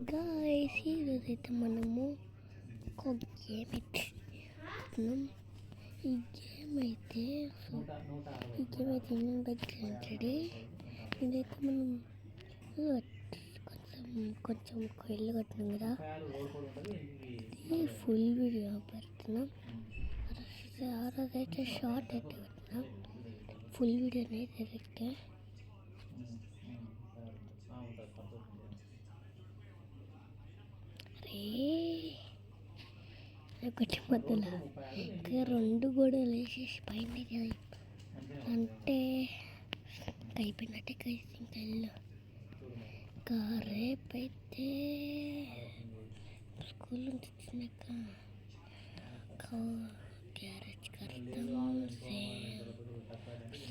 Guys ఈరోజైతే మనము ఒక గేమ్ అయితే ఆడుతున్నాం. ఈ గేమ్ అయితే ఏంటంటే ఇదైతే మనం కొంచెం ఒక ఇల్లు కట్టినాం కదా, ఇది ఫుల్ వీడియో పెడుతున్నాం. ఆ రోజైతే షార్ట్ అయితే పెట్టినాం, ఫుల్ వీడియో అయితే పెట్టే ఒకటి మధ్యలో ఇంకా 2 గోడలు వేసేసి పైన అంటే అయిపోయినట్టే కలిసి ఇంకా ఇల్లు. ఇంకా రేపైతే స్కూల్ నుంచి వచ్చినాక గ్యారేజ్ కడతాం.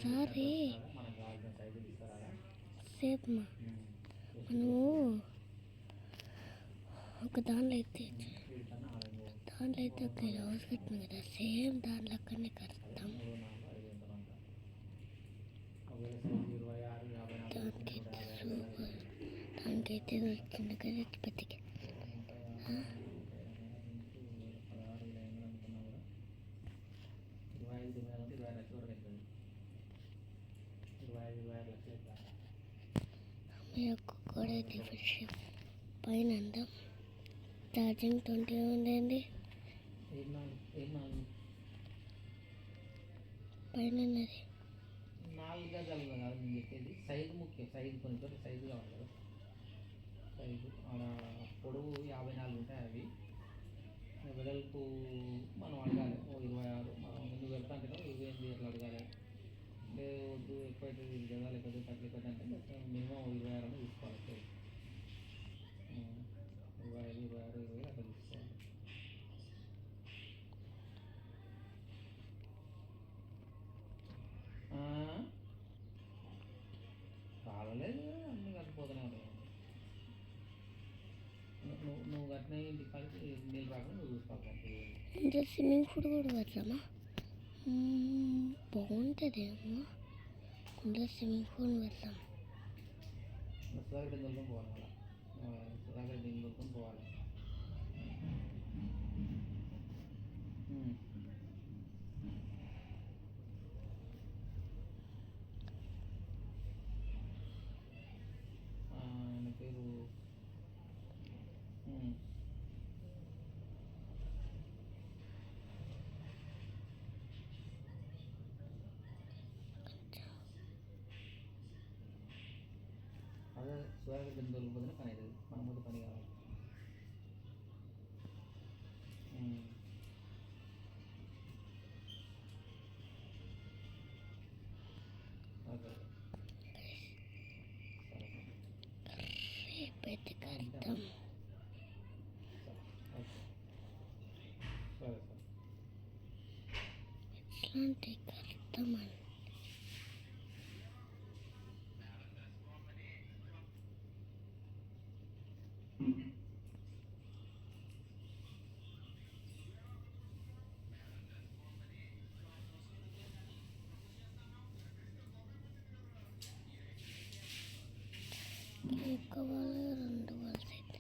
సరే సేపు మనము ఒక దాంట్లో అయితే ఒక హౌస్ కట్టినాం కదా, సేమ్ దాంట్లో అక్కడనే కడతాం. దానికైతే వచ్చింది కదా పెద్దకి. కూడా అయితే పైన అందాం. ఛార్జింగ్ 20 ఉందండి పైన ఉన్నది. 4 గజాలు కదా నేను చెప్పేది, సైజు ముఖ్యం. సైజు కొన్ని చోట్ల సైజు కావాలి కదా. సైజు ఆడ పొడవు 54 ఉంటాయి, అవి వెడల్పు మనం అడగాలి. 26 మనం ఎందుకు వెళ్తా అంటే 28 అట్లా అడగాలి. లేదు ఎక్కువైతే 5 గజాలు ఎక్కువ తక్కువ అంటే మినిమం 26 తీసుకోవాలి. 25, 26, 20 అట్లా తీసుకోవాలి. కావలేదు అన్నీ కలిసిపోతూనే ఉంటాయి. నువ్వు కట్టిన ఇంటికి కలిసి నీళ్ళు రాకుండా నువ్వు చూసుకోవాలి. ఇంకా స్విమ్మింగ్ పూల్ కూడా కడతామా? బాగుంటుందేమో. ఇంకా స్విమ్మింగ్ పూల్ పెడతాం. సుధాకర్ దొరుకుని పోవాలి, మళ్ళీ సుధాకర్ దొరుకుని పోవాలి. ఆయన పేరు అదే సుధాకర్ దొరికిపోతుంది. పని అవుతుంది, మన ముందు పని కావాలి. రేపైతే కడతాం. ఎట్లాంటి కడతామని ఒక్క వాల్ 2 వాల్స్ అయితే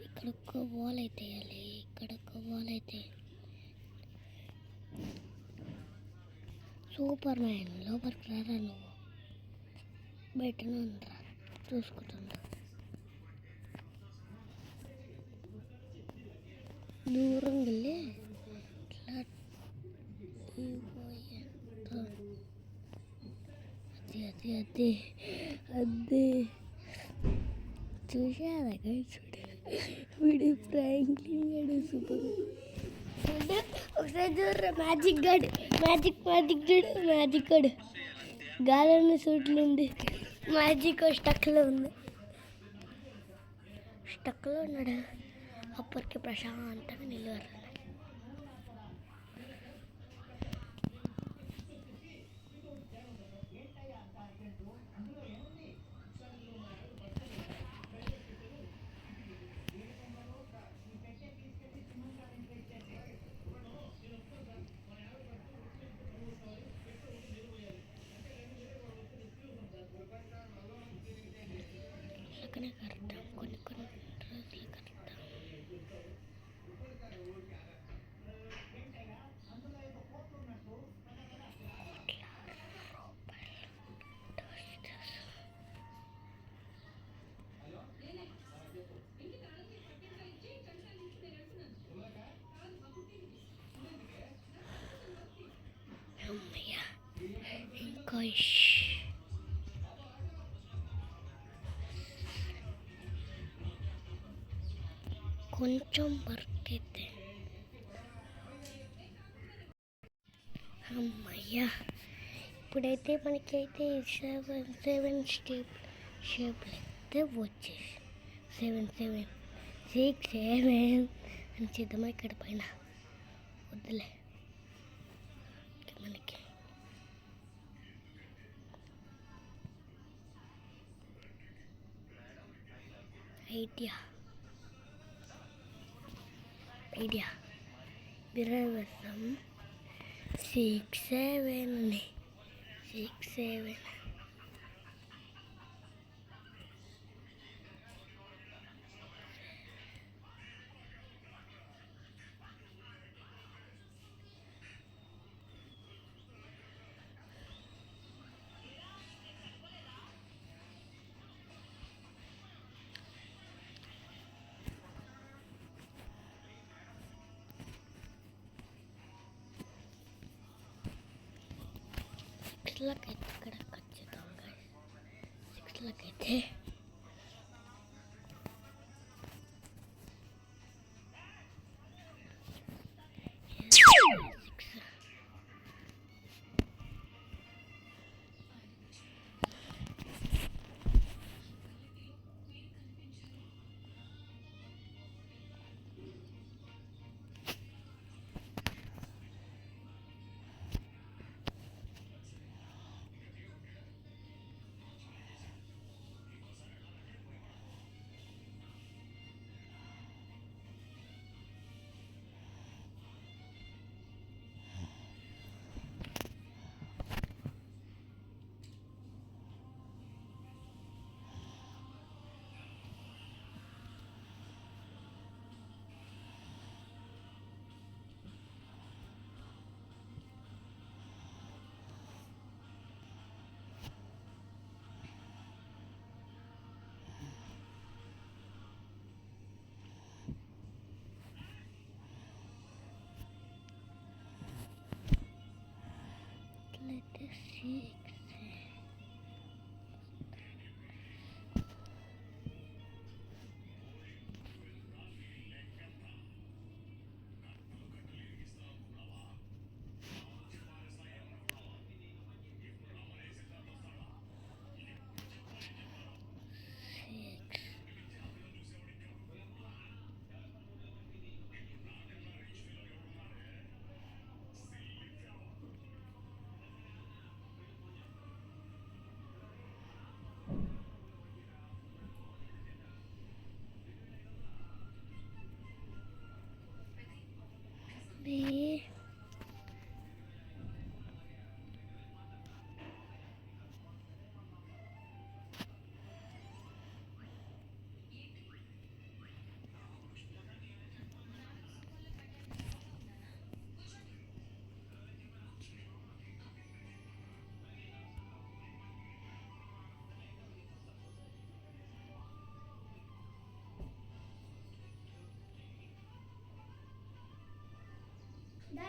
ఇక్కడ ఒక్క వాల్ అయితే వేయాలి, ఇక్కడ ఒక్క వాల్ అయితే. సూపర్ మ్యాన్ లోపలికి రారా, నువ్వు బయటనే ఉండరా చూసుకుంటుండ్రా. దూరం వెళ్ళి ఇట్లా అది చూసారా చూడు వీడు ఫ్రాంక్లిన్ గడు సూపర్. ఒకసారి చూడరా మ్యాజిక్ గడు, మ్యాజిక్ చూడు, మ్యాజిక్ గడు గాలిలో సూట్లు ఉంది. మ్యాజిక్ స్టక్లో ఉంది, స్టక్లో ఉన్నాడు. అప్పటికి ప్రశాంతంగా నిలవరు. పక్కనే కడతాం కొన్ని కొంచెం వర్క్ అయితే అమ్మయ్యా. ఇప్పుడైతే మనకైతే 7 షేప్లు అయితే వచ్చేసి 7 6 7 అని చేద్దామా ఇక్కడ పైన వద్దులే. మనకి ఐడియా బిరవసం 6 7 అని 6 7 6 ఇక్కడ ఖచ్చితంగా 6 అయితే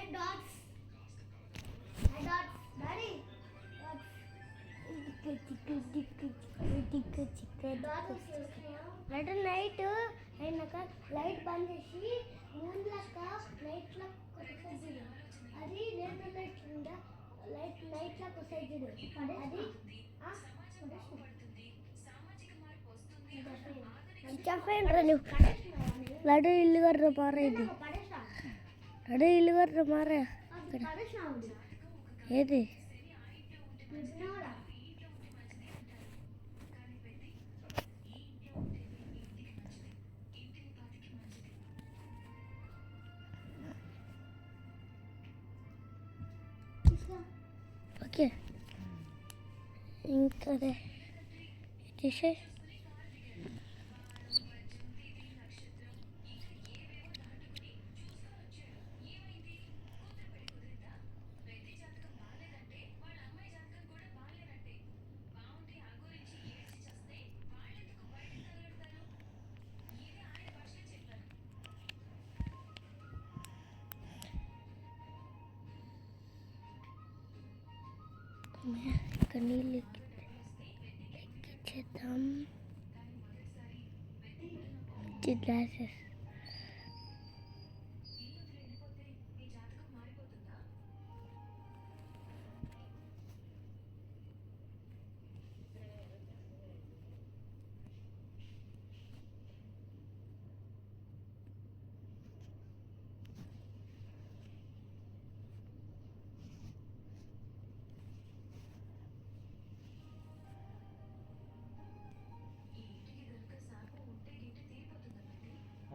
dots. Daddy. Dots. Night అయినాక లైట్ బంద్ చేసి మూన్ లెక్క నైట్ లెక్క కొట్టేది. అది లేజర్ లైట్ ఉందా లైట్ లెక్క కొట్టేది. అది లడ్డు ఇల్లు గారు మారా ఇది లడ్డు ఇల్లు గారు మారా ఏది ఓకే ఇంకా తీసే ఇక్కడ నీళ్ళు ఎక్కించేద్దాం గ్లాసెస్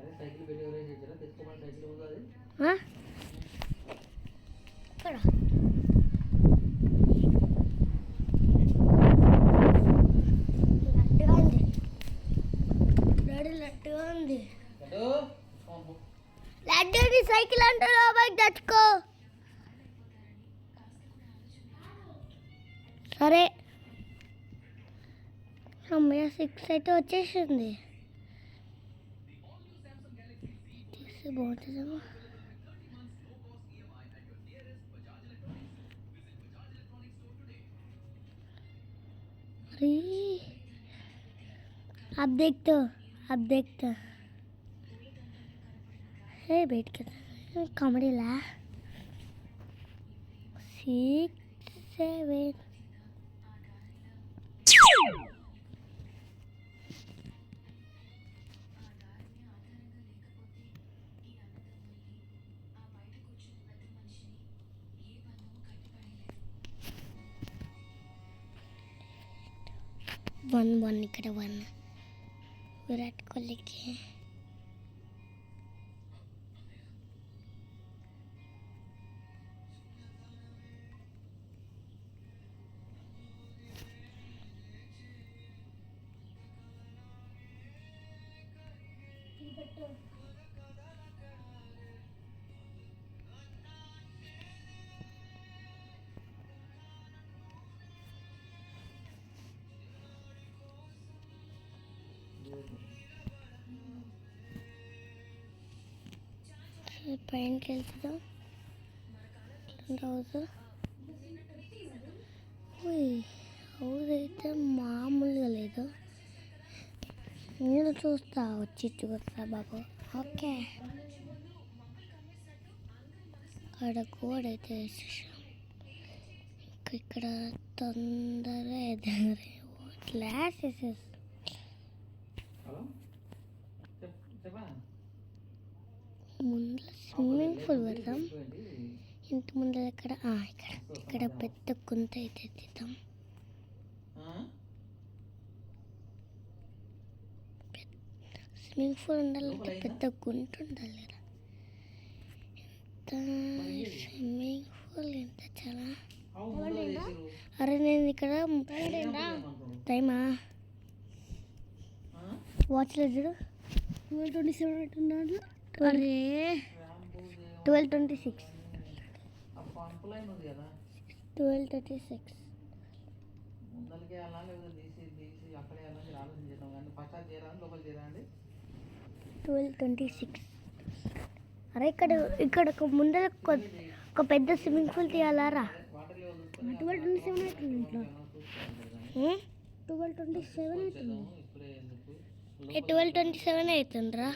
అదే సైకిల్ పెట్టి ఎవరైనా తెచ్చారా? తెచ్చుకోమని సైకిల్ ఉందా అది? ఇక్కడ లడ్డుగా ఉంది డాడీ, లడ్డుగా ఉంది. లడ్డూని సైకిల్ అంటే లోపలికి తెచ్చుకో. సరే అమ్మయ్య 6 అయితే వచ్చేసింది. తీస్తే బాగుంటుందేమో. अरे अब देखते है बैठ कर कॉमेडी ला 6 7 1 ఇక్కడ 1 విరాట్ కోహ్లీకి. పైనకి వెళ్తుందా హౌస్. హౌస్ అయితే మామూలుగా లేదు. నేను చూస్తా బాబు. ఓకే అక్కడ గోడ అయితే వేసేసాం. ఇక్కడ తొందర ఎదురే గ్లాస్ వేసేసి ముందు స్విమ్మింగ్ పూల్ పెడదాం. ఇంటి ముందర ఇక్కడ పెద్ద గుంత అయితే తీద్దాం. స్విమ్మింగ్ పూల్ ఉండాలంటే పెద్ద గుంట ఉండాలి కదా. స్విమ్మింగ్ పూల్ ఎంత చాలా. అరే నేను ఇక్కడ టైమా వాచ్లో చూడు 12:27 అంటున్నాడు. అరే 12:26 12:36 12:26. అరే ఇక్కడ ముందర ఒక పెద్ద స్విమ్మింగ్ పూల్ తీయాలారా. 12:27 అవుతుంది ఇంట్లో. 12:27 అవుతుంది. 12:27 అవుతుందిరా.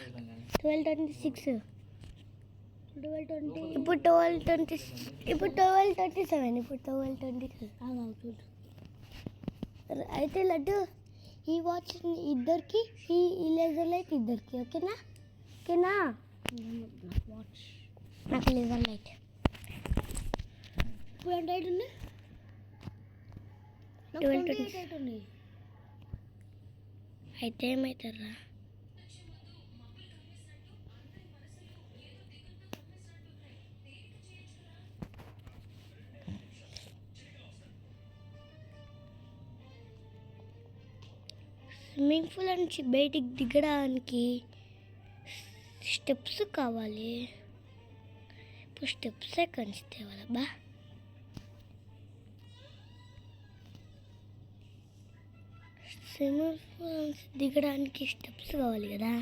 12:26 ఇప్పుడు 12:27 అయితే లడ్డు ఈ వాచ్ ఇద్దరికి, ఈ లేజర్ లైట్ ఇద్దరికి. ఓకేనా వాచ్ నాకు లేజర్ లైట్. ఇప్పుడు ఎంత లైట్ ఉంది? 12:28 ఉంది. అయితే ఏమవుతారా? స్విమ్మింగ్ పూల్ నుంచి బయటికి దిగడానికి స్టెప్స్ కావాలి. ఇప్పుడు స్టెప్స్ ఎక్కడి నుంచి తేవాలబ్బా? స్విమ్మింగ్ పూల్ నుంచి దిగడానికి స్టెప్స్ కావాలి కదా.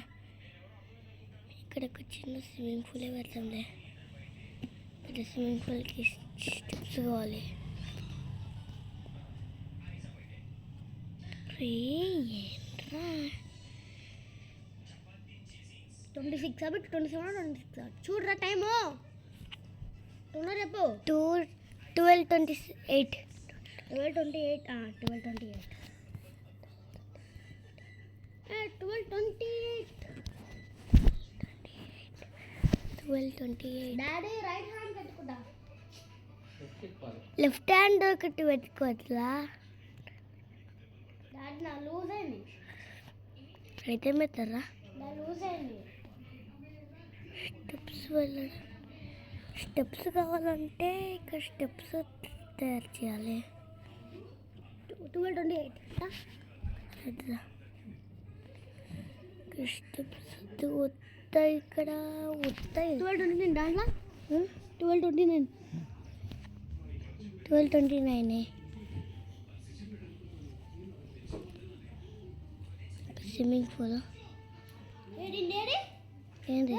ఇక్కడ ఒక చిన్న స్విమ్మింగ్ పూలే పెడతాంలే. పెద్ద స్విమ్మింగ్ పూల్కి స్టెప్స్ కావాలి. ఏంట్రా 26 అబట్టి 27 చూడరా టైము తొందర చెప్పు. 12:28 డాడీ రైట్ హ్యాండ్ పెట్టుకుంటా, లెఫ్ట్ హ్యాండ్ ఒకటి పెట్టుకోవట్లా. డాడీ నా లూజ్ అయింది. అయితే మెత్తరా నా లూజ్ అయింది. స్టెప్స్ వెళ్ళడం. స్టెప్స్ కావాలంటే ఇక్కడ స్టెప్స్ తయారు చేయాలి. 12:28 స్టెప్స్ వస్తాయి ఇక్కడ, వస్తాయి 12:29 దాంట్లో 12:29 స్విమ్మింగ్ పూల్ ఏంటి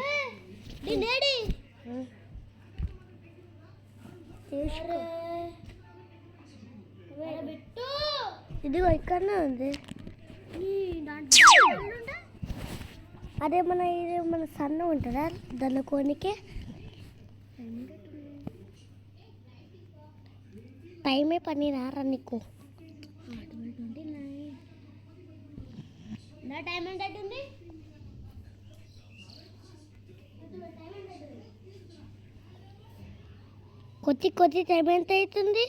ఇదిగో ఇక్కడనే ఉంది. అదే మన సన్న ఉంటుందా దాన్ని కోనికి టైమే పని రారా నీకు. నా టైం ఎంత ఉంది? కొద్ది టైం ఎంత అవుతుంది?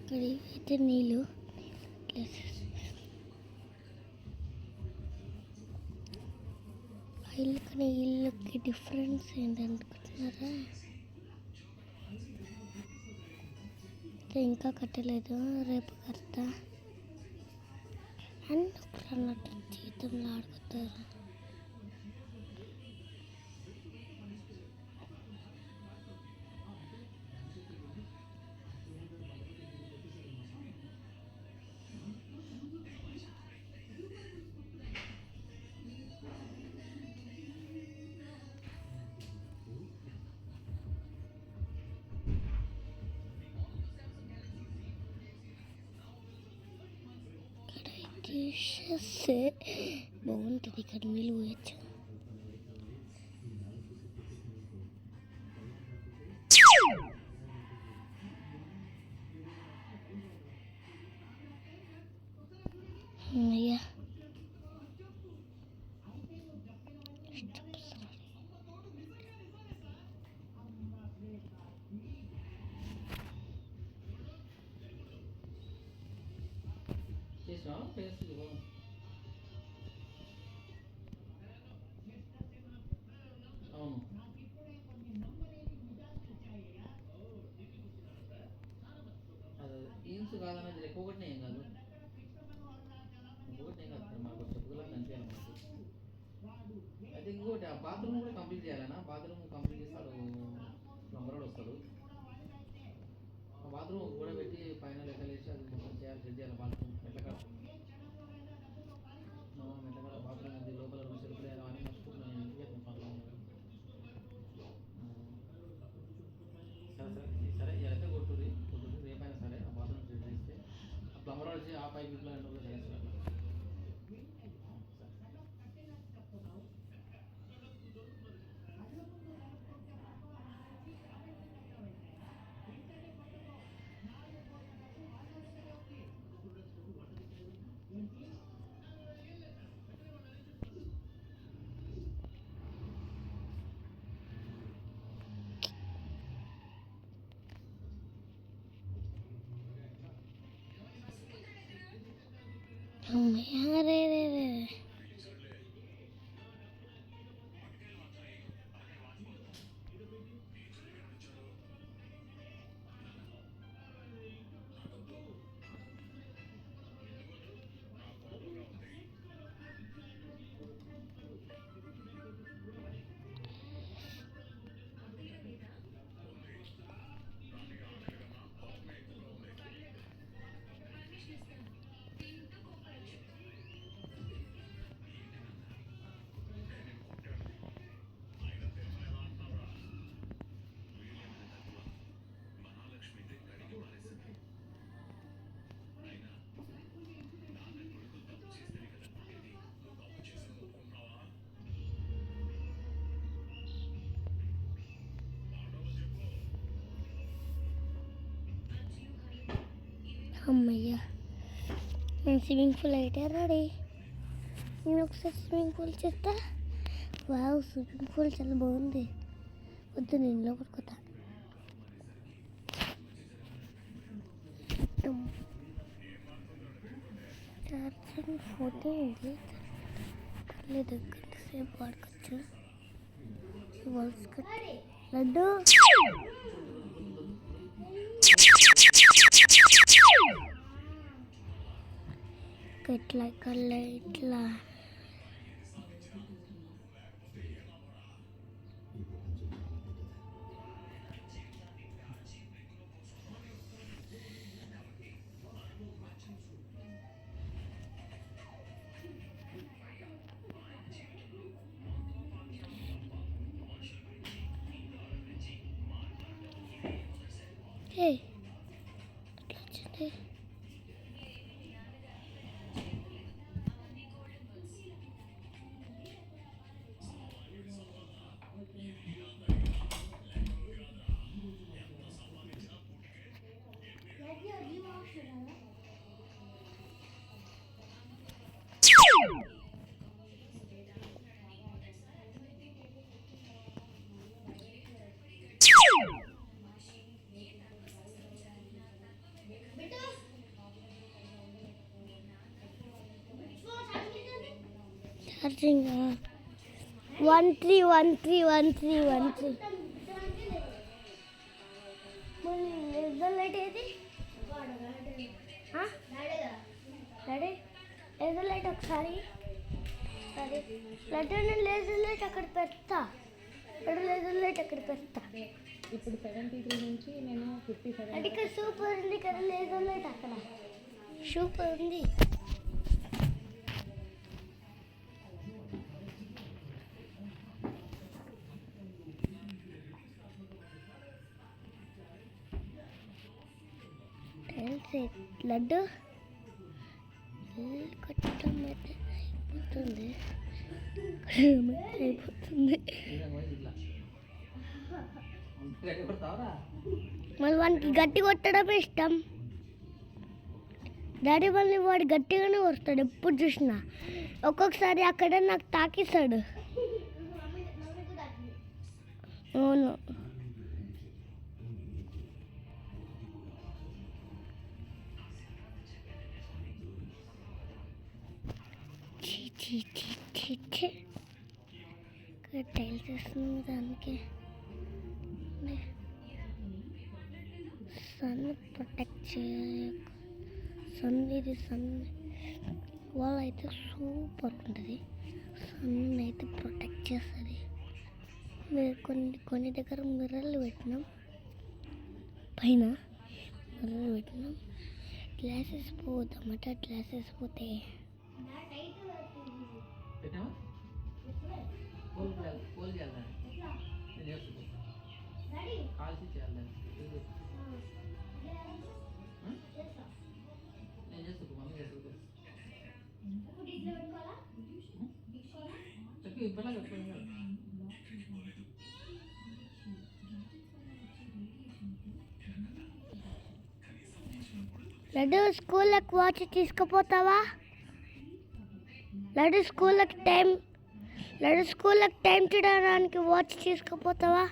ఇక్కడ అయితే నీళ్ళు ఇల్లుకి ఇల్లుకి డిఫరెన్స్ ఏంటనుకుంటున్నారా? ఇంకా కట్టలేదు, రేపు కడతా అని అన్నట్టు జీతంలో ఆడుకుతారు. బాగుంటుంది ఇక్కడ నీళ్ళు పోయచ్చు. అయ్యా అవును అది ఈన్స్ కాదన్నది ఎక్కువ ఒకటి ఏం కాదు, ఇంకొకటి ఏం కాదు. మాకు చెప్పుకోవాలని అనిపించాలి మాకు. అయితే ఇంకోటి ఆ బాత్రూమ్ కూడా కంప్లీట్ చేయాలన్నా. బాత్రూమ్ కంప్లీట్ చేస్తాడు ప్లంబర్ వస్తాడు. ఆ బాత్రూమ్ కూడా పెట్టి పైన లెక్కలు వేసి అది మొత్తం చేయాలి, సెట్ చేయాలి. బాత్రూమ్ మెట్లకాడ బాత్రూమ్ ఉంది, లోపల సెల్ఫ్లు అని మర్చిపోతున్నాను. నేను ఇంటికి వెళ్తాను పనులు. సరే ఎలాగైతే కొట్టుది రేపైనా సరే ఆ బాత్రూమ్ సెట్ చేస్తే ఆ ప్లంబర్ వచ్చి ఆ పైప్ ఇట్లా కూడా చేస్తారు. అరే అమ్మయ్యా, నేను స్విమ్మింగ్ పూల్ అయితే రెడీ. నేను ఒకసారి స్విమ్మింగ్ పూల్ చేస్తా. వావ్, స్విమ్మింగ్ పూల్ చాలా బాగుంది. వద్దు, నేను లోపలికి పోతా. ఛార్జింగ్ 14 ఉంది. పర్లేదు, గంట సేపు వాడుకోవచ్చు. లడ్డు ఇట్లా కళ్ళ ఇట్లా ఎట్లా వచ్చింది? ఛార్జింగ్ 13131313. లైట్ ఏది? రెడీ? లేజర్ లైట్ ఒకసారి. లడ్డు, నేను లేజర్ లైట్ అక్కడ పెడతా. లేజర్ లైట్ అక్కడ పెడతా. ఇప్పుడు 73 నుంచి నేను 57. అంటే ఇక్కడ సూపర్ ఉంది కదా లేజర్ లైట్, అక్కడ సూపర్ ఉంది. లడ్డు కట్టడం అయిపోతుంది. మళ్ళీ వానికి గట్టి కొట్టడం ఇష్టం. డాడీ మళ్ళీ వాడు గట్టిగానే వస్తాడు ఎప్పుడు చూసినా. ఒక్కొక్కసారి అక్కడ నాకు తాకిస్తాడు. అవును, టైల్స్ వేస్తుంది దానికి. సన్ ప్రొటెక్ట్ సన్ వాల్ అయితే సూపర్ ఉంటుంది. సన్ అయితే ప్రొటెక్ట్ చేస్తుంది. కొన్ని దగ్గర మిర్రర్లు పెట్టినాం, పైన మిర్రర్లు పెట్టినాం. గ్లాసెస్ పోతామట. గ్లాసెస్ పోతే కాల్చి చేయాలి. నేను చేస్తాను, మమ్మీ చేస్తాను. చెప్పి ఇప్పటిలా చెప్పండి. లడ్డు, స్కూల్కి వాచ్ తీసుకుపోతావా? లడ్డు, స్కూల్కి టైం చూడడానికి వాచ్ తీసుకుపోతావా?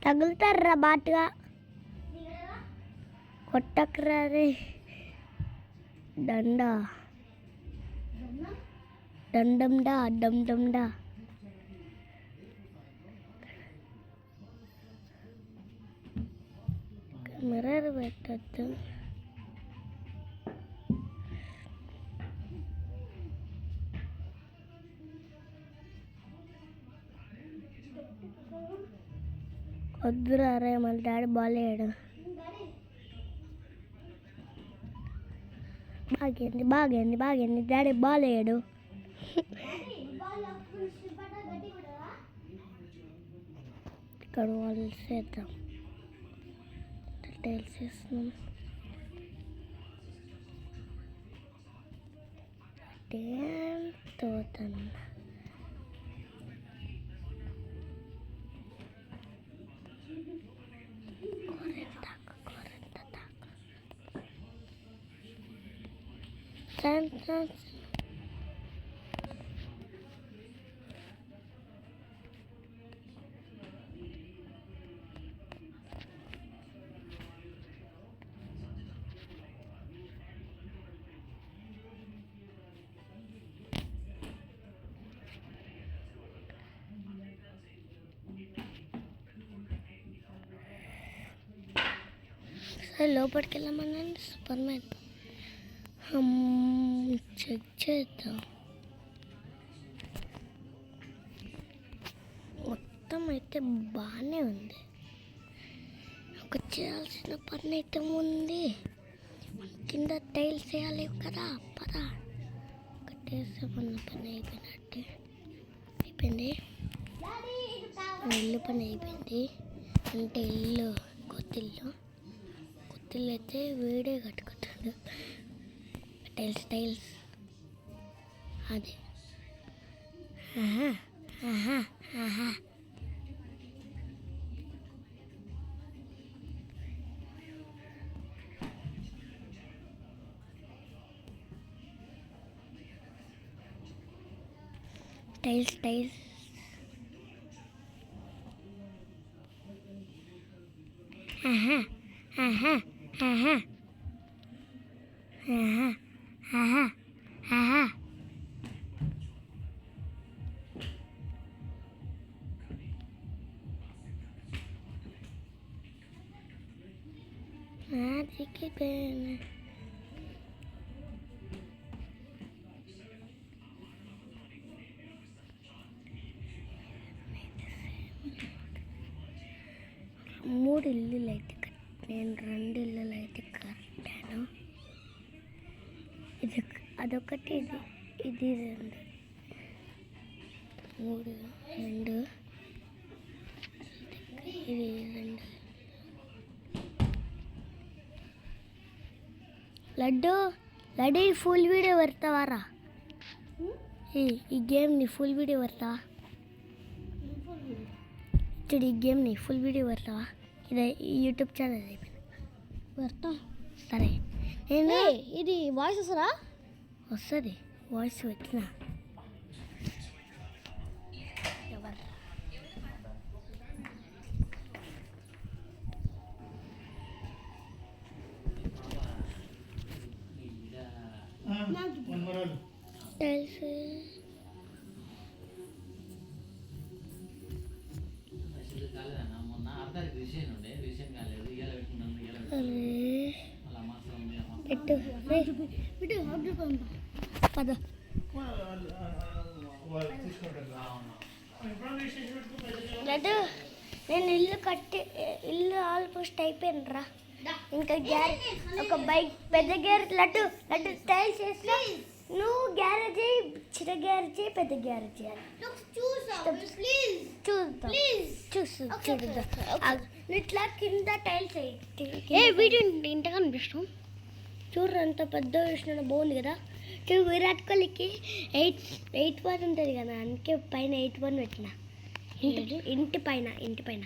తగులుతారా బాటుగా కొట్టకరా రే దండ దండండా డండండా మిర్రర్ పెట్టద్దు వద్దురా రే మళ్ళీ డాడీ బాల్ వేయడు బాగైంది డాడీ బాల్ వేయడు ఇక్కడ వాళ్ళు చేద్దాం టైల్స్ వేస్తున్నాం తోతన్న సరే లోపలికి వెళ్ళమన్నాను సూపర్ మ్యాన్ చెక్ చేద్దాం మొత్తం అయితే బాగానే ఉంది ఒక చేయాల్సిన పని అయితే ఉంది కింద టైల్స్ వేయాలి కదా పదా కట్టేసే పని అయిపోయినట్టే అయిపోయింది ఇల్లు పని అయిపోయింది అంటే ఇల్లు కొత్త ఇల్లు అయితే వీడే కట్టుకుంటాడు టైల్స్ అదే టైల్స్ దిగిపోయాను మూడు ఇల్లులు అయితే నేను 2 ఇల్లులు అయితే కట్టాను అదొకటి ఇది 2 3 2 ఇది 2 లడ్డు ఈ ఫుల్ వీడియో పెడతావారా ఈ గేమ్ని ఫుల్ వీడియో పెడతావా చూడు ఈ గేమ్ని ఫుల్ వీడియో పెడతావా ఇదే యూట్యూబ్ ఛానల్ అయిపోయింది పెడతా సరే నేను ఇది వాయిస్ వస్తుంది వాయిస్ వచ్చిన తెలుసు పద లడ్డు నేను ఇల్లు ఆల్మోస్ట్ అయిపోయింది రా ఇంకా ఒక బైక్ పెద్ద గ్యారేజ్ లడ్డు టైల్స్ వేస్తా నువ్వు గ్యారేజ్ చిన్న గ్యారేజ్ పెద్ద గ్యారేజ్ చూద్దాం ఇట్లా కింద టైల్స్ వీడియో ఇంట కనిపిస్తాం చూడరు అంత పెద్ద వేసిన బాగుంది కదా చూడు విరాట్ కోహ్లీకి 8-1 ఉంటుంది కదా అందుకే పైన 8-1 పెట్టిన ఇంటి పైన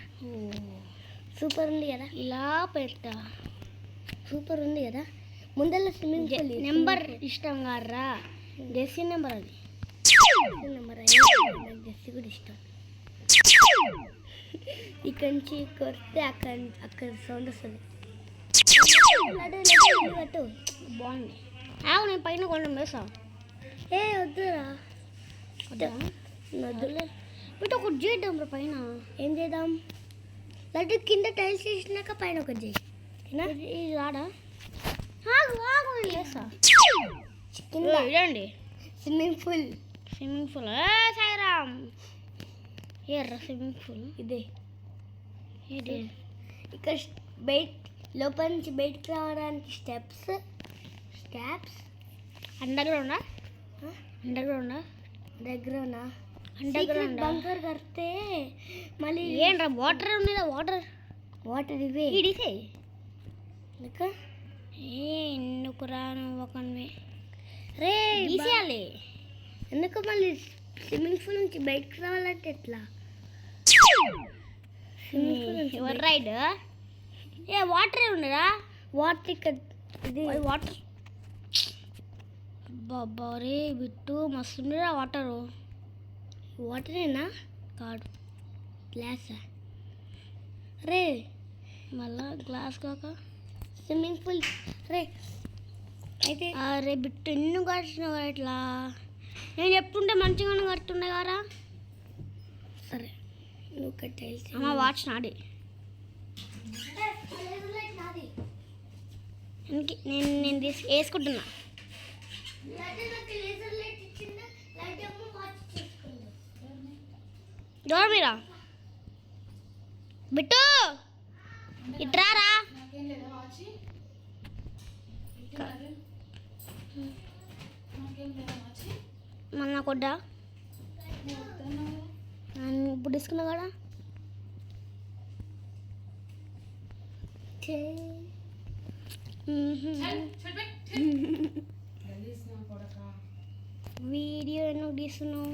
సూపర్ ఉంది కదా ఇలా పెడతా సూపర్ ఉంది కదా ముందర స్విమ్మింగ్ పూల్ నెంబర్ ఇష్టం కాదురా జెర్సీ నెంబర్ అది నెంబర్ జెర్సీ కూడా ఇష్టం ఇక్కడ నుంచి కొడితే అక్కడ సౌండ్ వస్తుంది. లడ్డు బాగుంది. నేను పైన కొంచెం వేసా. ఏ వద్దురా, వద్దులే బిట్టు ఒకటి చేద్దాం రా పైన. ఏం చేద్దాం? లడ్డు కింద టైల్స్ వేసినాక పైన ఒకటి చేయి. ఇది రాడా? లేసా కింద ఇదండి swimming pool. Swimming pool. Sairam ఎర్ర స్విమ్మింగ్ పూల్ ఇదే. ఇది ఇక్కడ లోపల నుంచి బయటకు రావడానికి స్టెప్స్. అండర్ గ్రౌండా? దగ్గరనా అండర్ బంకర్ కడితే మళ్ళీ ఏంట్రా వాటర్ ఉండేదా? వాటర్ ఇవే ఇడిసే ఇంకా ఎందుకు రాను ఒకనివే రే తీసేయాలి. ఎందుకు మళ్ళీ స్విమ్మింగ్ పూల్ నుంచి బయటకు రావాలంటే ఎట్లా? ఎవరు రైడ్? వాటరే ఉండదా? వాటర్ ఇక్కడ ఇది వాటర్ బాబా రే బిట్టు మస్తు ఉండేదా వాటరు. వాటరేనా? కాదు గ్లాసా? రే మళ్ళా గ్లాస్ కాక స్విమ్మింగ్ పూల్. రే అయితే అరే బిట్టు ఎన్ని కట్టినావు ఇట్లా? నేను చెప్తుంటే మంచిగానే కడుతుండే కదా. సరే నువ్వు కట్టేసి అమ్మ వాచ్ నాది. నేను వేసుకుంటున్నా. డోర్ మీరా బిట్టు ఇట్రారా. మన కొడ్డా ఇప్పుడు తీసుకున్నా కదా. వీడియో ఎందుకు తీస్తున్నావు?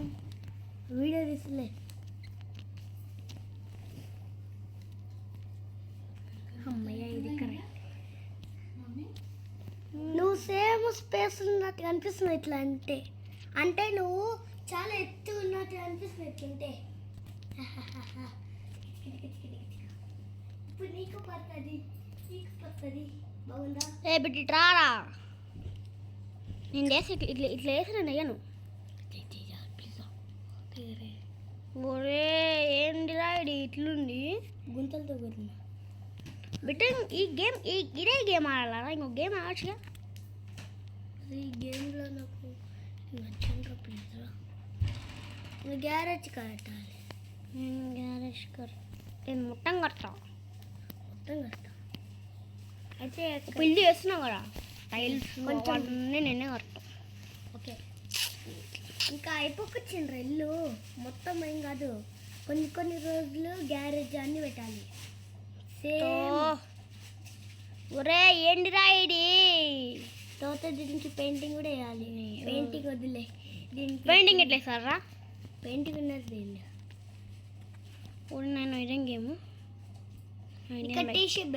వీడియో తీసలే. అమ్మయ్య ఇది కరెక్ట్. నువ్వు సేమ్ స్పేస్ ఉన్నట్టు అనిపిస్తుంది ఇట్లా అంటే నువ్వు చాలా ఎత్తు ఉన్నట్టు అనిపిస్తుంది ఇట్లుంటే. ఇప్పుడు నీకు పడుతుంది బాగుందా? ఏ బిడ్డ ఇట్రారా. నేను వేసి ఇట్లా వేసి నేను అయ్యాను. ఒరే ఏంటిరా ఇది ఇట్లుంది గుంతలతో కూడిన బిడ్డ. ఇదే గేమ్ ఆడాలా? ఇంకో గేమ్ ఆడచ్చుగా. ఈ గేమ్లో నాకు నచ్చంగా ప్లీజ్రా. నువ్వు గ్యారేజ్ కట్టాలి. నేను గ్యారేజ్ నేను మొత్తం కడతా. అయితే పిల్లి వేస్తున్నావు కదా టైల్స్ కొంచెం నేనే కడతా. ఓకే ఇంకా అయిపోకొచ్చిండ్రు ఇల్లు మొత్తం. ఏం కాదు, కొన్ని రోజులు గ్యారేజ్ అన్ని పెట్టాలి. ఒరే ఏంటిరా ఇది? తర్వాత దీనికి పెయింటింగ్ కూడా వేయాలి. పెయింటింగ్ వదిలే, దీనికి పెయింటింగ్ ఎట్లా వేస్తారా? పెయింటింగ్ ఉన్నది దీన్ని. నేను ఇదేం గేమ్ ఇంకా టీ షేప్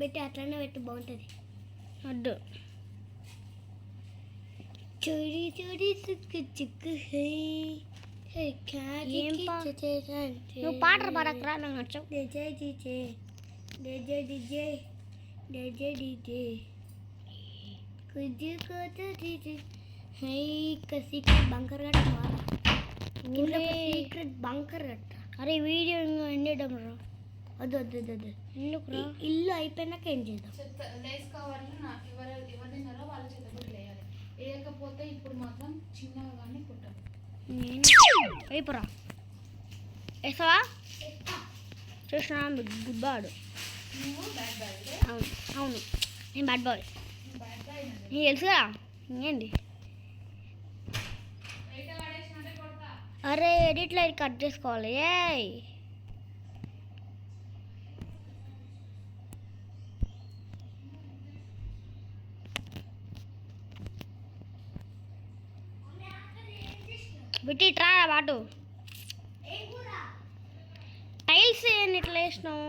పెట్టి అట్లనే పెట్టి బాగుంటుంది. వద్దు. చోరీ చోరీ చుక్కు చుక్కు హై హై నువ్వు పాటలు పాడకరా, నాకు నచ్చవు. DJ DJ DJ DJ DJ DJ కుజు కోత డీజే హై సీక్రెట్ బంకర్ కట్ట సీక్రెట్ బంకర్ కట్ట. అరే వీడియో ఇంకా ఎండేయడం రా. వద్దు వద్దు వద్దు ఎందుకురా? ఇల్లు అయిపోయినాక ఏం చేద్దాం? లేస్ కావాలని ఎవరు తిన్నారో వాళ్ళ చేత లేయాలి. వేయకపోతే ఇప్పుడు మాత్రం చిన్నగా కానీ కుట్టాలి. నేను అయిపోరా వేసావా? చూసినా గుడ్ బాయ్. అవును అవును నేను బ్యాడ్ బాయ్. నీకు తెలుసుగా ఇంకేంటి. అరే ఎడిట్లో ఇది కట్ చేసుకోవాలి. ఏయ్ బిట్టి ట్రా బాటు టైల్స్ ఏంటి ఇట్లా వేసినావు?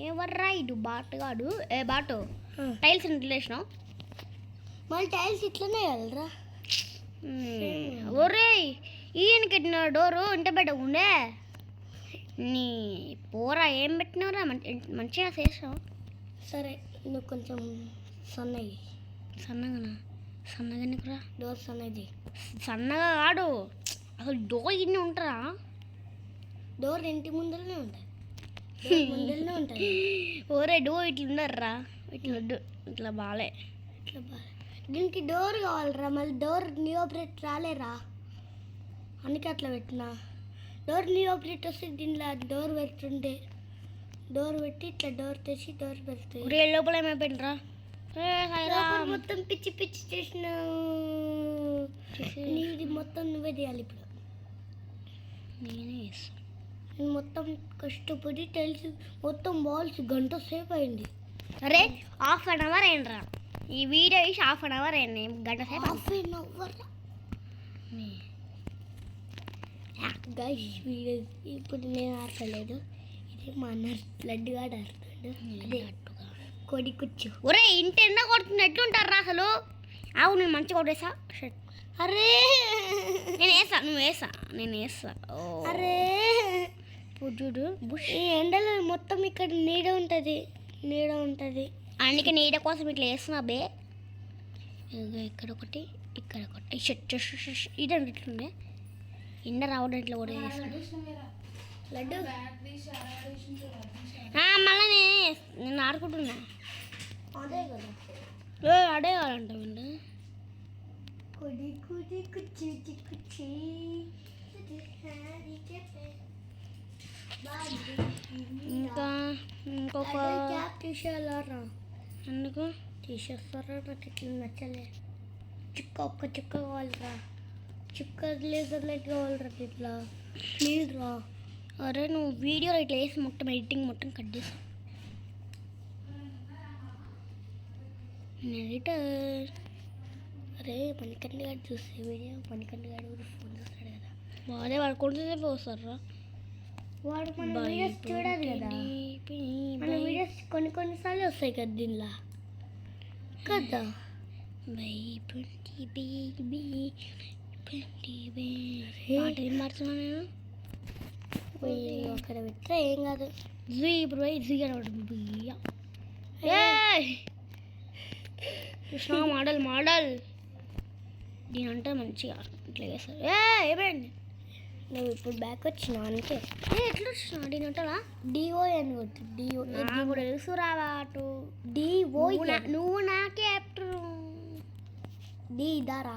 ఎవర్రా ఇటు బాటుగాడు? ఏ బాటు టైల్స్ ఇట్లా వేసినావు? మళ్ళీ టైల్స్ ఇట్లనే వెళ్ళరా? ఒరే ఈయన పెట్టిన డోరు ఇంట పెట్టకుండే నీ పోరా ఏం పెట్టినవరా మంచిగా చేసావు. సరే నువ్వు కొంచెం సన్నగి సన్నగా సన్నగా నీకురా డోర్ సన్నది. సన్నగా కాడు అసలు డోర్ ఇన్ని ఉంటారా? డోర్ ఇంటి ముందరనే ఉంటుంది. డోర్ ముందరనే ఉంటుంది. ఓరే డోర్ ఇట్లా ఉండర్రా, ఇట్లా బాలే. ఇట్లా దీనికి డోర్ కావాలరా, మళ్ళీ డోర్ న్యూ ఆపరేట్ రాలేరా, అందుకే అట్లా పెట్టినా. డోర్ న్యూ ఆపరేట్ వస్తే దీనిలో డోర్ పెడుతుండే, డోర్ పెట్టి ఇట్లా డోర్ తెచ్చి డోర్ పెడుతుంది. ఒరే లోపల ఏమైపోయినరా? మొత్తం పిచ్చి పిచ్చి చేసినావు. నీది మొత్తం నువ్వే చేయాలి ఇప్పుడు. నేనే చేస్తాను. నేను మొత్తం కష్టపడి తెలిసి మొత్తం బాల్స్ గంట సేపు అయింది. అరే హాఫ్ అన్ అవర్ అయిందిరా, ఈ వీడియో వేసి హాఫ్ అన్ అవర్ అయింది, గంట సేపు. Half an hour guys video ఇప్పుడు నేను ఆడతలేదు, ఇది మా అన్న లడ్డుగాడు ఆడుతాడు. అదే కోడి కూర్చో. ఒరే ఇంటి ఎండ కొడుతుంది ఎట్లుంటారా అసలు? అవును నేను మంచిగా కొట్టేసా. అరే నేను వేసా, నువ్వు వేసా, నేను వేస్తా. అరే చూడు ఈ ఎండలో మొత్తం ఇక్కడ నీడ ఉంటుంది, నీడ ఉంటుంది. అందుకే నీడ కోసం ఇట్లా వేస్తున్నా బే. ఇక్కడ ఒకటి ఇక్కడ ఒకటి ఇదండి ఇట్లుండే ఎండ రావడం ఇట్లా కూడా వేస్తున్నా. లడ్డు మళ్ళీ నేను ఆడుకుంటున్నా. అదే కదా అడే కావాలంట వీళ్ళు. కుడి కుడి కుచ్చి కుచ్చి ఇంకా ఇంకొక క్యాప్ తీసేయాలరా. ఎందుకు తీసేస్తారా? నాకు ఇట్లా నచ్చలే. చుక్క ఒక్క చుక్క కావాలిరా, చుక్క లేదన్నట్టు కావాలిరా. ఇట్లా ప్లీజ్ రా. అరే నువ్వు వీడియో ఇట్లా వేసి మొత్తం ఎడిటింగ్ మొత్తం కట్ చేస్తావు. ఎడిటర్ అరే మణికంఠ గారు చూస్తే వీడియో, మణికంఠ గారు ఫోన్ చూస్తాడు కదా, వాడే వాడు కొంతసేపు వస్తారా? వాడు మన వీడియోస్ చూడాలి కదా. మన వీడియోస్ కొన్నిసార్లు వస్తాయి కదా దీనిలో కదా. పాట ఏం పాడుతున్నా నేను? అక్కడ పెట్టే ఏం కాదు. జీ ఇప్పుడు పోయి జీ బియ్య కృష్ణ మోడల్ మోడల్ దీని అంటే మంచిగా ఇట్లా చేస్తారు. ఏమైంది? నువ్వు ఇప్పుడు బ్యాక్ వచ్చినా అందుకే. ఎట్లా వచ్చినా దీని ఉంటారా? డిఓఎన్ కొట్టు. డిఓ నాకు తెలుసు రావా అటు. డిఓఎన్ నువ్వు నాకే చెప్తారు. డి దారా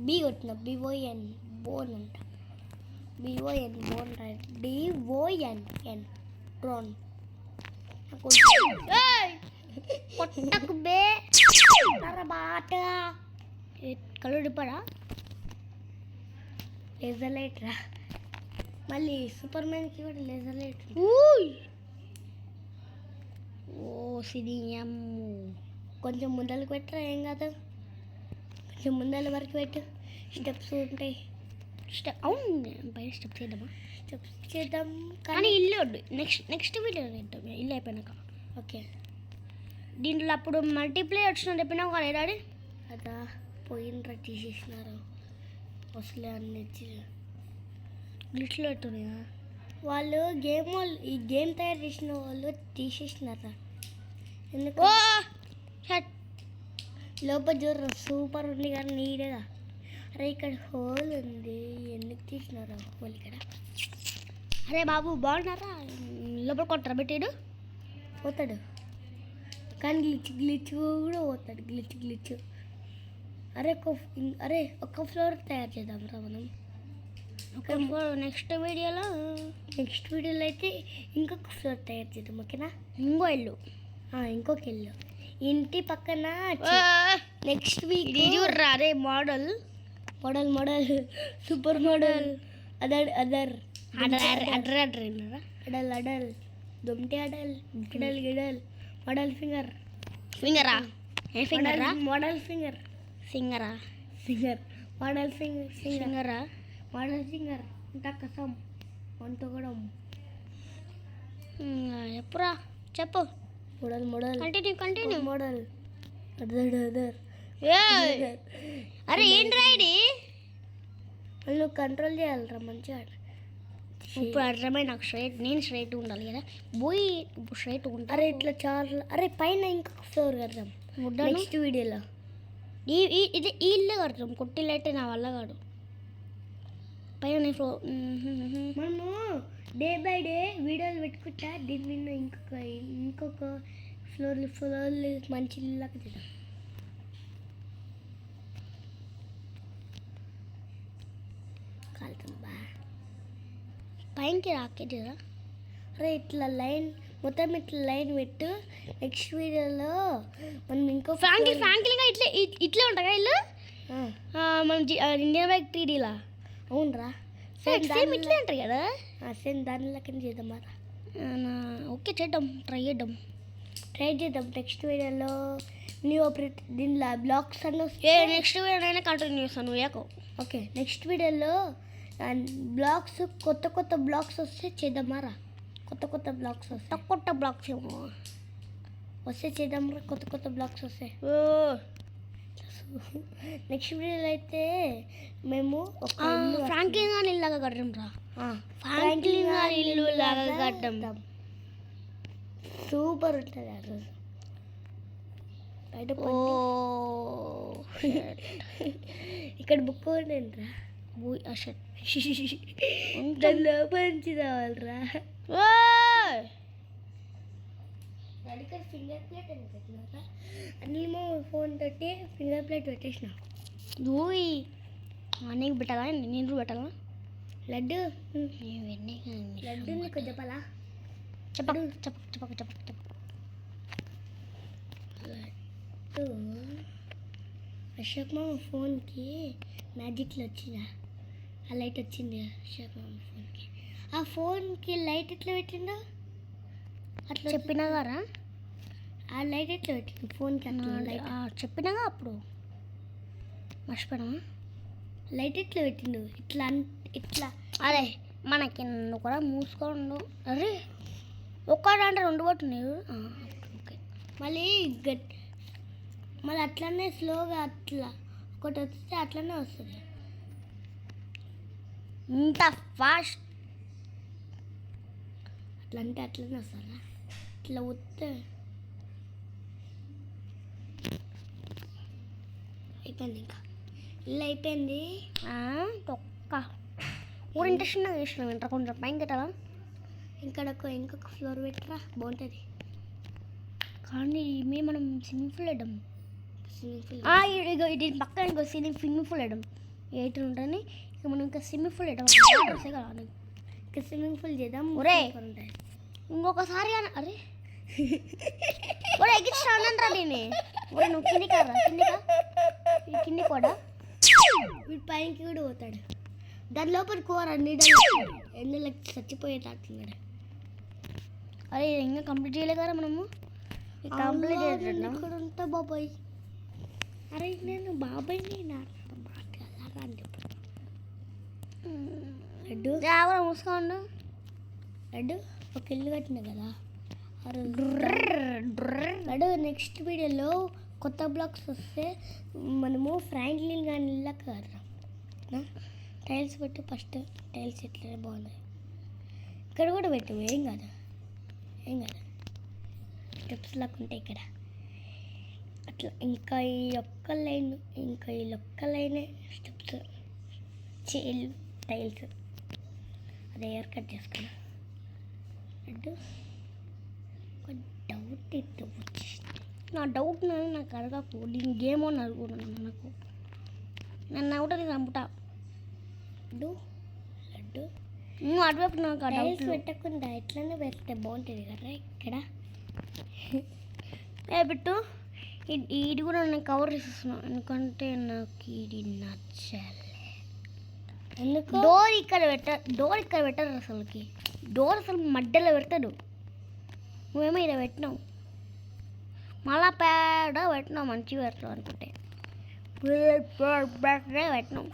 బి కొట్టిన. బిఓఎన్ బోన్ అంట. బిఓఎన్ బోన్ రైట్. డిఓఎన్ ఎన్ డ్రోన్. కొట్టకు బే బాట కళ్ళు డిప్పాడా? లేజర్ లైట్ రా. మళ్ళీ సూపర్ మ్యాన్కి కూడా లేజర్ లైట్. ఓ సిడియం కొంచెం ముందరకు పెట్టరా, ఏం కాదు. కొంచెం ముందల వరకు పెట్టు, స్టెప్స్ ఉంటాయి. అవును పైన స్టెప్ చేద్దామా? స్టెప్స్ చేద్దాం కానీ ఇల్లు వద్దు. నెక్స్ట్ వీడియో చేద్దాం ఇల్లు అయిపోయినాక. ఓకే. దీంట్లో అప్పుడు మల్టీప్లేయర్ వచ్చిన చెప్పినావు కదా డాడీ. అదా పోయినరా, తీసేసినారు. అసలే అన్ని గ్లిచ్లు పెట్టున్నాయా వాళ్ళు. ఈ గేమ్ తయారు చేసిన వాళ్ళు తీసేసినారా. ఎందుకు? ఓ లోపల చూడరా సూపర్ ఉంది కానీ నీడగా. అరే ఇక్కడ హోల్ ఉంది, ఎందుకు తీసినారా హోల్ ఇక్కడ? అరే బాబు బాగున్నారా? లోపల కొట్టరా పెట్టాడు పోతాడు కానీ గ్లిచ్ కూడా పోతాడు. గ్లిచ్. అరే ఒక ఫ్లోర్ తయారు చేద్దాం రా మనం. నెక్స్ట్ వీడియోలో అయితే ఇంకొక ఫ్లోర్ తయారు చేద్దాం. ఓకేనా? ఇంకో ఇల్లు, ఇంకొక ఇల్లు ఇంటి పక్కన. నెక్స్ట్ వీక్ చూడరా. అరే మోడల్ సూపర్ మోడల్. అదర్ దొమ్టి అడల్ గిడల్ మోడల్ ఫింగరా? ఏ ఫింగర్ రా? Model finger. సింగరా? Model finger. సింగరా? Model finger. కసం వంటగడం. ఎప్పుడా చెప్పు. Model continue model. అదర్ అరే ఏంట్రా ఇది? నువ్వు కంట్రోల్ చేయాలిరా మంచిగా. ఇప్పుడు అర్థమైంది నాకు. నేను స్ట్రైట్ ఉండాలి కదా. పోయి ఇప్పుడు స్ట్రైట్ ఉంటా. అరే ఇట్లా చాలా. అరే పైన ఇంకొక ఫ్లోర్ కడదాం నెక్స్ట్ వీడియోలో. ఇది ఈ ఇల్లే కడతాం. కొట్టిల్లు అయితే నా వల్ల కాదు. పైన ఫ్లోర్ మనము డే బై డే వీడియోలు పెట్టుకుంటా దీని మీద ఇంకొక ఫ్లోర్లు మంచి ఇల్లులాగా తింటాం. కాలుతుందా పైనకి రాకేదా? అరే ఇట్లా లైన్ మొత్తం ఇట్లా లైన్ పెట్టు. నెక్స్ట్ వీడియోలో మనం ఇంకో ఫ్రాంక్లింగ్ ఇట్లే ఉంటాయి ఇల్లు. మనం ఇండియన్ బైక్ 3Dలా. అవునరా సేమ్ ఇట్లే ఉంటాయి కదా. సేమ్ దాని లెక్కన చేద్దాం రా. ఓకే చేద్దాం. ట్రై చేద్దాం. నెక్స్ట్ వీడియోలో న్యూ దీనిలో బ్లాక్స్ అన్నీ నెక్స్ట్ వీడియోనైనా కంటిన్యూ చేస్తాను నువ్వు. ఓకే నెక్స్ట్ వీడియోలో బ్లాక్స్ కొత్త బ్లాక్స్ వస్తే చేద్దామారా. కొత్త బ్లాక్స్ ఏమో వస్తే చేద్దాంరా. కొత్త బ్లాక్స్ వస్తాయి. నెక్స్ట్ వీడియోలో అయితే మేము ఫ్రాంక్లిన్ గాని ఇల్లాగా కట్టడం రా. ఫ్రాంక్లిన్ గాని ఇల్లు లాగా కట్టడం సూపర్ ఉంటుంది ఆ రోజు. ఇక్కడ బుక్ ఉండేరా దానిలో పంచి రావాలిరా. ఫింగర్ ప్లేట్ అని పెట్టినారా. అన్నేమో ఫోన్ తోటి ఫింగర్ ప్లేట్ పెట్టేసిన. నీకు పెట్టాలా? నేను పెట్టాలా? లడ్డు లడ్డు నీకు చెప్పాలా? చెప్పక అశోక్ మామ ఫోన్కి మ్యాజిక్లో వచ్చిందా? ఆ లైట్ వచ్చింది అశోక్ మామ ఫోన్కి. ఆ ఫోన్కి లైట్ ఎట్లా పెట్టిండో అట్లా చెప్పినా గారా. ఆ లైట్ ఎట్లా పెట్టిండు ఫోన్కి? అట్లా చెప్పినాగా అప్పుడు మర్చిపోయినా. లైట్ ఎట్లా పెట్టిండు? ఇట్లా అరే మనకి కూడా మూసుకోండు. అరే ఒక్కడంటే 2 పట్టున్నాయి. ఓకే మళ్ళీ అట్లనే స్లోగా అట్లా ఒకటి వస్తే అట్లనే వస్తుంది. ఇంత ఫాస్ట్ అట్లా అంటే అట్లనే వస్తుందా? ఇట్లా వస్తే అయిపోయింది. ఇంకా ఇల్లు అయిపోయింది. తొక్క ఊరు ఇంట్రెస్ట్గా చేసినాం. ఇంటర్ కొంచెం పైన కట్టాలా? ఇంకొక ఫ్లోర్ పెట్టరా బాగుంటుంది. కానీ మనం స్విమ్మింగ్ పూల్ వేద్దాం. ఇది పక్కన ఇంకో స్విమ్మింగ్ పూల్ వేద్దాం. 8 ఉంటుంది. ఇక మనం ఇంకా స్విమ్మింగ్ పూల్ వేద్దాం. ఇంకా స్విమ్మింగ్ పూల్ చేద్దాం. ఒరే ఇంకొకసారి అరే ఒరే ఎక్కించానంటరా నేను. ఒరే నువ్వు కింది కూడా వీడు పైకి కూడా పోతాడు. దాని లోపల కూర ఎండలకి చచ్చిపోయేటట్టున్నాడు. అరే ఇంకా కంప్లీట్ చేయలే కదా మనము. కంప్లీట్ ఇక్కడ ఉంటా బాబాయ్. అరే నేను బాబాయ్ని మాట్లాడాలా అని చెప్పాను. లడ్డు మూసుకోండు. లడ్డు ఒక ఇల్లు కట్టినా కదా లడ్డు. నెక్స్ట్ వీడియోలో కొత్త బ్లాక్స్ వస్తే మనము ఫ్రాంక్లిన్ కానీ ఇల్లు కడదాం. టైల్స్ పెట్టు ఫస్ట్. టైల్స్ ఎట్లా బాగున్నాయి. ఇక్కడ కూడా పెట్టు. ఏం కాదు స్టెప్స్ లాగా ఉంటాయి ఇక్కడ. అట్లా ఇంకా ఈ ఒక్క లైనే స్టెప్స్ చైలు టైల్స్. అదే హెయిర్ కట్ చేసుకున్నా. అంటే ఒక డౌట్ నా డౌట్ నాకు అడగకు. దీని గేమ్ అని అడుగుతున్నాను. నన్ను అవుతుంది చంపుతా. లడ్డు నువ్వు అటువైపు నాకు టైల్స్ పెట్టకుండా ఎట్లనే పెడితే బాగుంటుంది కదా ఇక్కడ. పెట్టు. ఇది కూడా నేను కవర్ చేస్తున్నాను ఎందుకంటే నాకు ఇది నచ్చాలి. ఎందుకు డోర్ ఇక్కడ పెట్టరు అసలుకి. డోర్ అసలు మధ్యలో పెడతాడు. నువ్వేమో ఇలా పెట్టినావు. మళ్ళా పేడ పెట్టినావు. మంచిగా పెడతావు అనుకుంటే పెట్టినావు.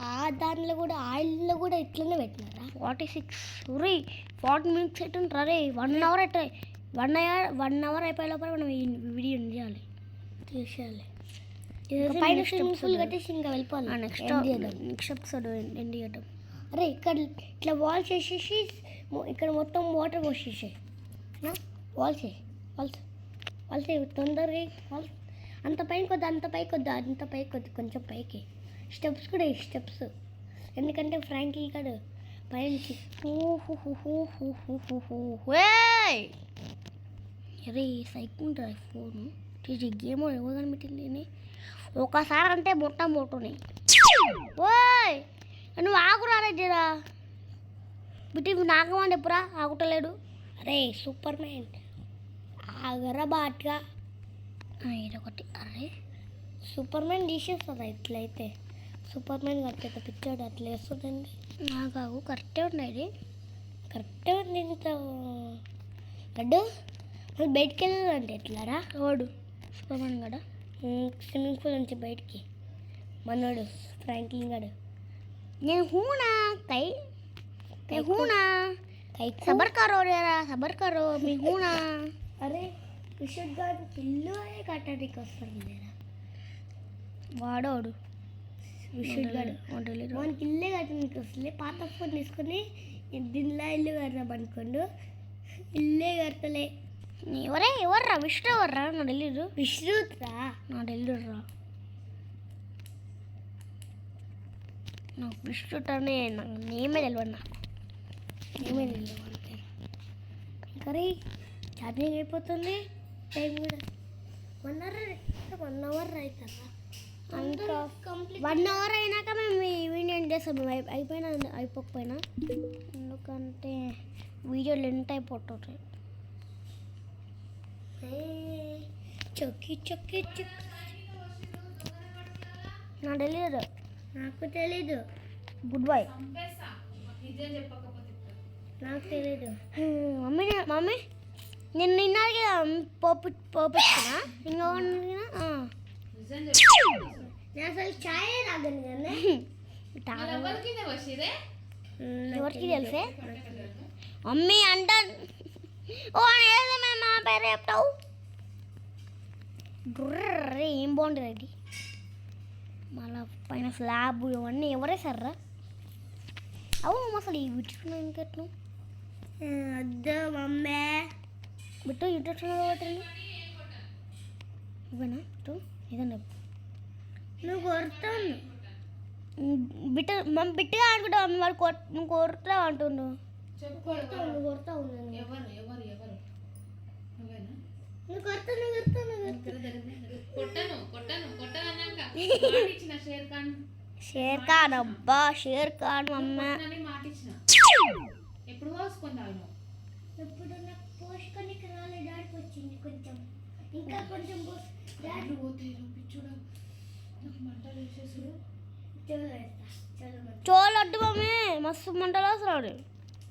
ఆ దానిలో కూడా ఆయిల్లో కూడా ఇట్లనే పెట్టినారా? 46 40 minutes అవుతుంది రే. 1 hour అవుతాయి. 1 hour అయిపోయే లోపల మనం ఈ వీడియో చేయాలి. పైన స్విమ్మింగ్ పూల్ కట్టేసి ఇంకా వెళ్ళిపోవాలి నెక్స్ట్ ఎపిసోడ్ ఎండ్ చేయడం. అరే ఇక్కడ ఇట్లా వాల్స్ వేసేసి ఇక్కడ మొత్తం వాటర్ పోసేసాయి వాల్స్ తొందరగా వాల్స్ అంత పైకి వద్దు కొంచెం పైకి స్టెప్స్ కూడా స్టెప్స్ ఎందుకంటే ఫ్రాంకీ కాడు పైనుంచి అరే సైకిల్ డ్రైవ్ ఫోన్ గేమ్ ఎవరు కనిపెట్టింది ఒకసారి అంటే మొత్తం పోతున్నాయి. ఓయ్ నువ్వు ఆకురారా బిట్టి నాగమండి ఎప్పుడా ఆకుటలేడు. అరే సూపర్ మ్యాన్ ఆగరా బాట్గా ఇదొకటి. అరే సూపర్ మ్యాన్ తీసేస్తుంది ఇట్లయితే సూపర్ మ్యాన్ కట్టేట పిచ్చాడు అట్లా వేస్తుందండి. నాకు కరెక్టే ఉన్నాయి కరెక్టే ఉంది ఇంత లడ్డు మళ్ళీ బయటికి వెళ్ళాలంటే ఎట్లారా రోడ్డు సూపర్ మ్యాన్ గడ స్విమ్మింగ్ పూల్ నుంచి బయటికి మనోడు ఫ్రాంక్లిన్ గడు నేను హూనా హూనా సబర్ కరో మీ హూనా. అరే విషుడ్ గారు ఇల్లు కట్టడానికి వస్తాడు లేరా వాడోడు విషుడ్ గారు మనకి ఇల్లే కట్టడానికి వస్తుంది. పాత ఫోన్ తీసుకొని దీనిలో ఇల్లు కడదాం అనుకోండు ఇల్లే కట్టలే. ఎవర్రా విష్ణు ఎవర్రా నా తెలియదు. విశ్రుత్ రా నా తెలియదు రా నాకు విష్ణు అనే నేమే తెలియదు నాకు ఏమీ తెలియదు అంతే. కరీ ఛార్జింగ్ అయిపోతుంది టైం కూడా 1 అవర్ అవుతుందా ఇంకా 1 అవర్ అయినాక మేము వీడియో ఎండ్ చేస్తాం. మేము అయిపోకపోయినా ఎందుకంటే వీడియో లెంత్ అయిపోతుంది. చొక్కి నాకు తెలియదు. నాకు తెలీదు. Good bye. నాకు తెలీదు. మమ్మీ నేను నిన్నకి పోపించుకున్నా ఇంకా నేను అసలు ఛాయ్ తాగను కానీ ఎవరికి తెలిసే మమ్మీ అంట మా పేరు చెప్తావు ఏం బాగుంటుంది అది మళ్ళా పైన స్లాబ్ ఇవన్నీ ఎవరేసారా అవును అసలు ఈ విట్టుకున్నా ఇంకెట్ను వద్దు మమ్మీ బిట్టు ఇటు కాబట్టి ఇవ్వనా బిట్టు ఇదండి నువ్వు కొడతాను బిట్టుగా అనుకుంటావు వాడు నువ్వు కొడతావు అంటుండు. నువ్వు కొడతావు షేర్ ఖాన్ అబ్బా షేర్ ఖాన్ అమ్మ ఎప్పుడు పోసుకుందాను ఎప్పుడు నాకు పోషకానికి రాలే డాడీకి వచ్చింది కొంచెం ఇంకా కొంచెం డాడీ పోతే పిచ్చుడు నాకు మంటలు వేసేసాడు. చోలు అడ్డు మమ్మీ మస్తు మంటలు వస్తున్నాడు.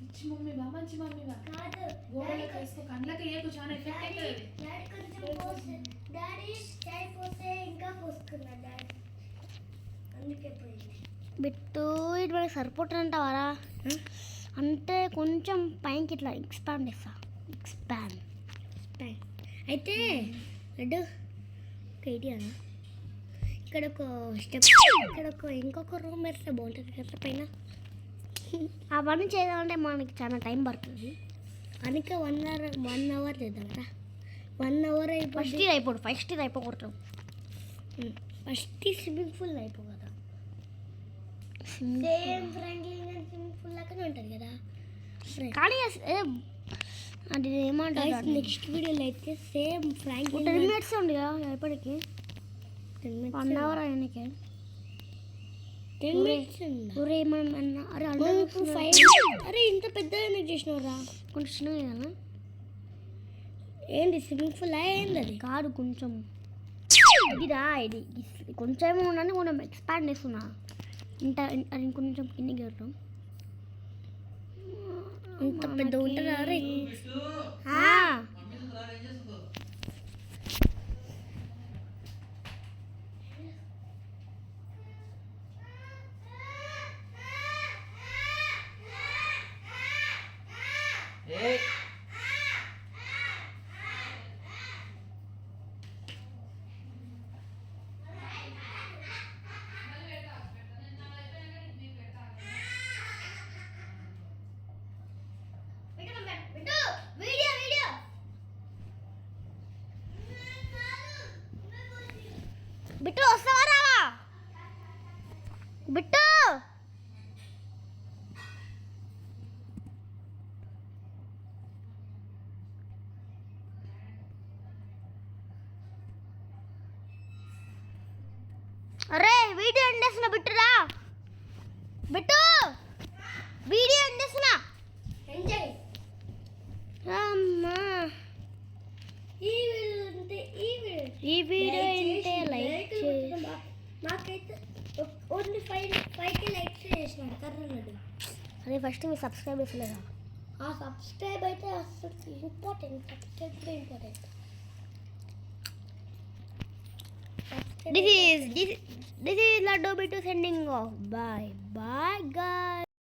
పిచ్చి మమ్మీ బా మంచి మమ్మీ బా కాదు గోడలకు వేసుకో కళ్ళకి ఏకు చాలా ఎఫెక్ట్ అవుతుంది. డాడీ కొంచెం పోస్తే డాడీ చాయ్ పోస్తే ఇంకా పోసుకున్నా డాడీ అందుకే పోయింది. బిట్టు ఇది మనకి సరిపోతుందంటావారా అంటే కొంచెం పైకి ఇట్లా ఎక్స్పాండ్ చేస్తా ఎక్స్పాండ్ అయితే లడ్డు ఒక ఐడియా ఇక్కడ ఒక స్టెప్ ఇక్కడ ఇంకొక రూమ్ వేస్తే బాగుంటుంది కదా పైన. అవన్నీ చేద్దామంటే మనకి చాలా టైం పడుతుంది. అందుకే 1 అవర్ చేద్దామరా 1 అవర్ ఫస్ట్ ఇది అయిపోకూడదు. ఫస్ట్ స్విమ్మింగ్ పూల్ అయిపో కదా సేమ్ ఫ్రాంక్లిన్ స్విమ్మింగ్ పూల్ లాగానే ఉంటుంది కదా. కానీ అది ఏమంటారు నెక్స్ట్ వీడియోలో అయితే సేమ్ ఫ్రాంక్లిన్ 10 minutes ఉంది కదా ఎప్పటికి 1 అవర్ అయినకి 10 minutes ఊరే ఏమన్నా అరే ఇప్పుడు 5 అరే ఇంత పెద్దగా చేసినవరా కొంచెం చిన్నగా కదా ఏంటి స్విమ్మింగ్ పూల్ ఏంది అది కాదు కొంచెం ఇదిరా ఇది కొంచెం ఉండని కొంచెం ఎక్స్పాండ్ చేస్తున్నా అది ఇంకొంచెం కిందికి వెళ్తాం. ఇంత పెద్ద ఉంటుందా రే అరే వీడియో ఎండ్ చేస్తున్నా బిట్టురా బిట్టు వీడియో ఎండ్ చేస్తున్నా ఎంజాయ్ అమ్మా ఈ వీడియో అంటే లైక్ చేయండి నాకైతే ఓన్లీ 5K లైక్స్ చేసినాడు కర్రన్నాడు. అదే ఫస్ట్ మీ సబ్స్క్రైబర్స్ లేదా ఆ సబ్స్క్రైబ్ అయితే అసలు important. Subscribe important. this is Laddu Bittu sending off. Bye guys.